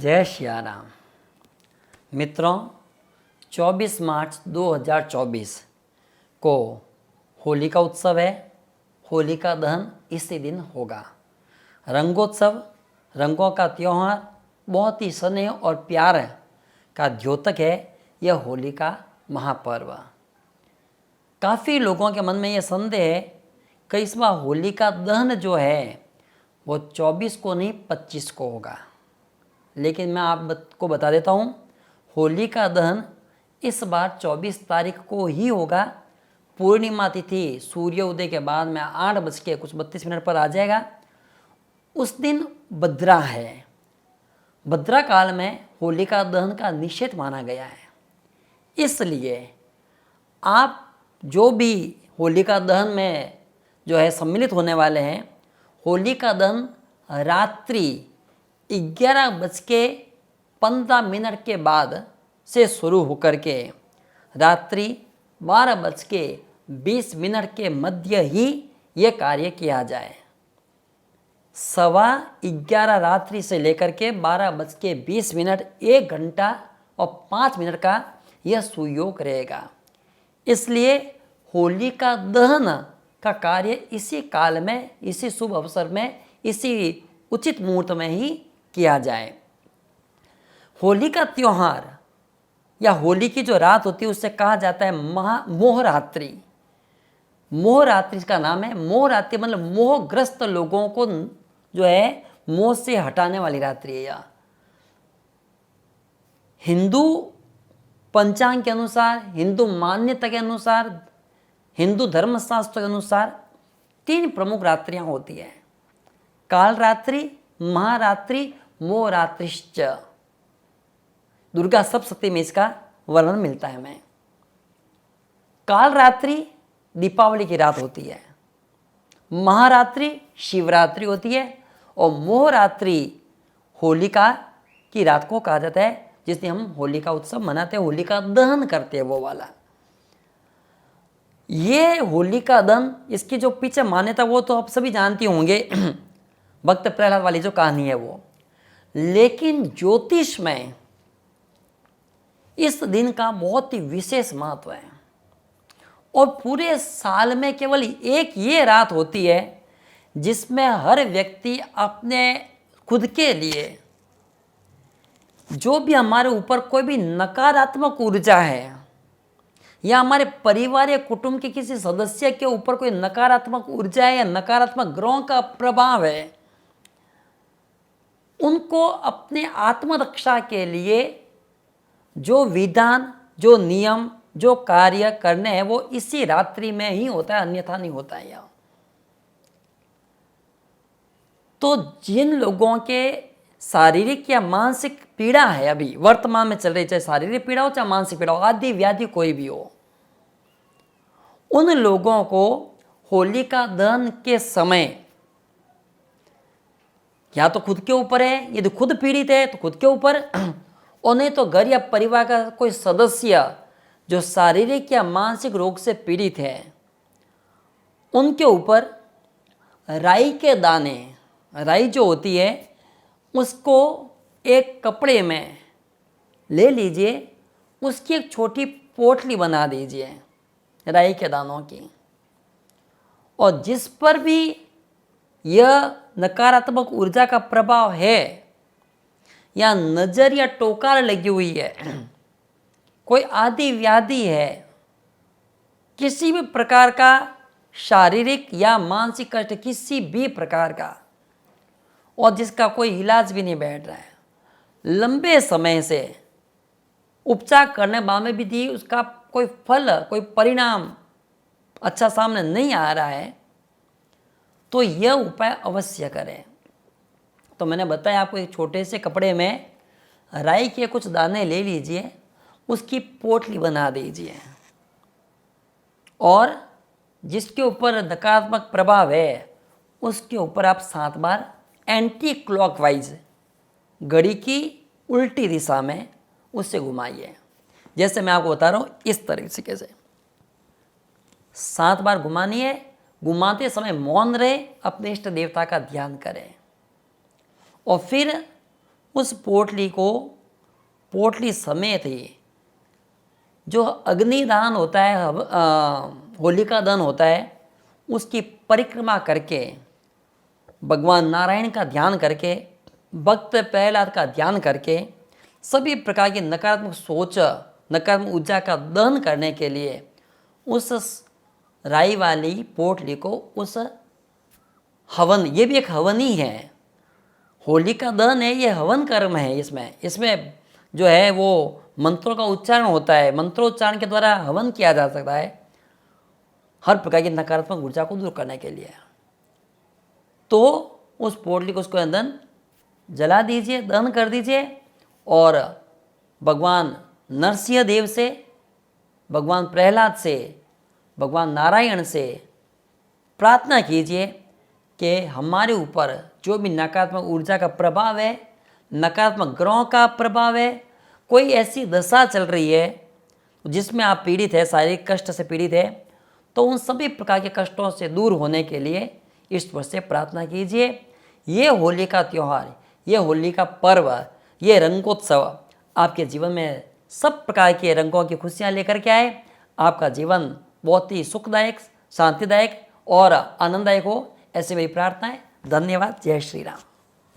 जय सिया राम। मित्रों, 24 मार्च 2024 को होली का उत्सव है। होली का दहन इसी दिन होगा। रंगोत्सव, रंगों का त्यौहार, बहुत ही स्नेह और प्यार का द्योतक है यह होली का महापर्व। काफ़ी लोगों के मन में यह संदेह है कि इस बार होली का दहन जो है वो 24 को नहीं 25 को होगा। लेकिन मैं आपको बता देता हूँ, होली का दहन इस बार 24 तारीख को ही होगा। पूर्णिमा तिथि सूर्योदय के बाद में 8:32 पर आ जाएगा। उस दिन भद्रा है। भद्रा काल में होलिका दहन का निषेध माना गया है। इसलिए आप जो भी होलिका दहन में जो है सम्मिलित होने वाले हैं, होलिका दहन रात्रि 11:15 के बाद से शुरू होकर के रात्रि 12:20 के मध्य ही ये कार्य किया जाए। 11:15 रात्रि से लेकर के 12:20 1 घंटा और 5 मिनट का यह सुयोग रहेगा। इसलिए होलिका दहन का कार्य इसी काल में, इसी शुभ अवसर में, इसी उचित मुहूर्त में ही किया जाए। होली का त्यौहार या होली की जो रात होती है उसे कहा जाता है मोहरात्रि। मोहरात्रि का नाम है। मोहरात्रि मतलब मोहग्रस्त लोगों को जो है मोह से हटाने वाली रात्रि है। यह हिंदू पंचांग के अनुसार, हिंदू मान्यता के अनुसार, हिंदू धर्मशास्त्र के अनुसार 3 प्रमुख रात्रियां होती है: काल रात्रि, महारात्रि, मोहरात्रिश्च। दुर्गा सप्तशती में इसका वर्णन मिलता है हमें। काल रात्रि दीपावली की रात होती है, महारात्रि शिवरात्रि होती है और मोहरात्रि होलिका की रात को कहा जाता है, जिसमें हम होली का उत्सव मनाते हैं, होली का दहन करते हैं वो वाला। ये होली का दहन, इसकी जो पीछे मान्यता वो तो आप सभी जानती होंगे, भक्त प्रहलाद वाली जो कहानी है वो। लेकिन ज्योतिष में इस दिन का बहुत ही विशेष महत्व है और पूरे साल में केवल एक ये रात होती है जिसमें हर व्यक्ति अपने खुद के लिए जो भी हमारे ऊपर कोई भी नकारात्मक ऊर्जा है या हमारे परिवार या कुटुंब के किसी सदस्य के ऊपर कोई नकारात्मक ऊर्जा है या नकारात्मक ग्रहों का प्रभाव है, उनको अपने आत्मरक्षा के लिए जो विधान, जो नियम, जो कार्य करने हैं वो इसी रात्रि में ही होता है, अन्यथा नहीं होता है। यहाँ तो जिन लोगों के शारीरिक या मानसिक पीड़ा है अभी वर्तमान में चल रही, चाहे शारीरिक पीड़ा हो चाहे मानसिक पीड़ा हो, आदि व्याधि कोई भी हो, उन लोगों को होलिका दहन के समय या तो खुद के ऊपर है, यदि खुद पीड़ित है तो खुद के ऊपर, और नहीं तो घर या परिवार का कोई सदस्य जो शारीरिक या मानसिक रोग से पीड़ित है, उनके ऊपर राई के दाने, राई जो होती है उसको एक कपड़े में ले लीजिए, उसकी एक छोटी पोटली बना दीजिए राई के दानों की, और जिस पर भी यह नकारात्मक ऊर्जा का प्रभाव है या नजर या टोकार लगी हुई है, कोई आदि व्याधि है, किसी भी प्रकार का शारीरिक या मानसिक कष्ट किसी भी प्रकार का, और जिसका कोई इलाज भी नहीं बैठ रहा है, लंबे समय से उपचार करने बाद भी दी उसका कोई फल, कोई परिणाम अच्छा सामने नहीं आ रहा है, तो यह उपाय अवश्य करें। तो मैंने बताया आपको, एक छोटे से कपड़े में राई के कुछ दाने ले लीजिए, उसकी पोटली बना दीजिए, और जिसके ऊपर नकारात्मक प्रभाव है उसके ऊपर आप 7 बार एंटी क्लॉकवाइज, घड़ी की उल्टी दिशा में उससे घुमाइए। जैसे मैं आपको बता रहा हूँ इस तरीके से 7 बार घुमानी है। घुमाते समय मौन रहे, अपने इष्ट देवता का ध्यान करें और फिर उस पोटली समेत ही जो अग्निदान होता है, होलिका दहन होता है, उसकी परिक्रमा करके भगवान नारायण का ध्यान करके, भक्त प्रहलाद का ध्यान करके सभी प्रकार की नकारात्मक सोच, नकारात्मक ऊर्जा का दहन करने के लिए उस राई वाली पोटली को, उस हवन, ये भी एक हवन ही है, होलिका दहन है, ये हवन कर्म है। इसमें जो है वो मंत्रों का उच्चारण होता है, मंत्रोच्चारण के द्वारा हवन किया जा सकता है हर प्रकार की नकारात्मक ऊर्जा को दूर करने के लिए। तो उस पोटली को, उसको अंदर जला दीजिए, दहन कर दीजिए और भगवान नरसिंह देव से, भगवान प्रहलाद से, भगवान नारायण से प्रार्थना कीजिए कि हमारे ऊपर जो भी नकारात्मक ऊर्जा का प्रभाव है, नकारात्मक ग्रहों का प्रभाव है, कोई ऐसी दशा चल रही है जिसमें आप पीड़ित है, शारीरिक कष्ट से पीड़ित है, तो उन सभी प्रकार के कष्टों से दूर होने के लिए ईश्वर से प्रार्थना कीजिए। ये होली का त्यौहार, ये होली का पर्व, ये रंगोत्सव आपके जीवन में सब प्रकार के रंगों की खुशियाँ लेकर के आए, आपका जीवन बहुत ही सुखदायक, शांतिदायक और आनंददायक हो, ऐसी मेरी प्रार्थना है। धन्यवाद। जय श्री राम।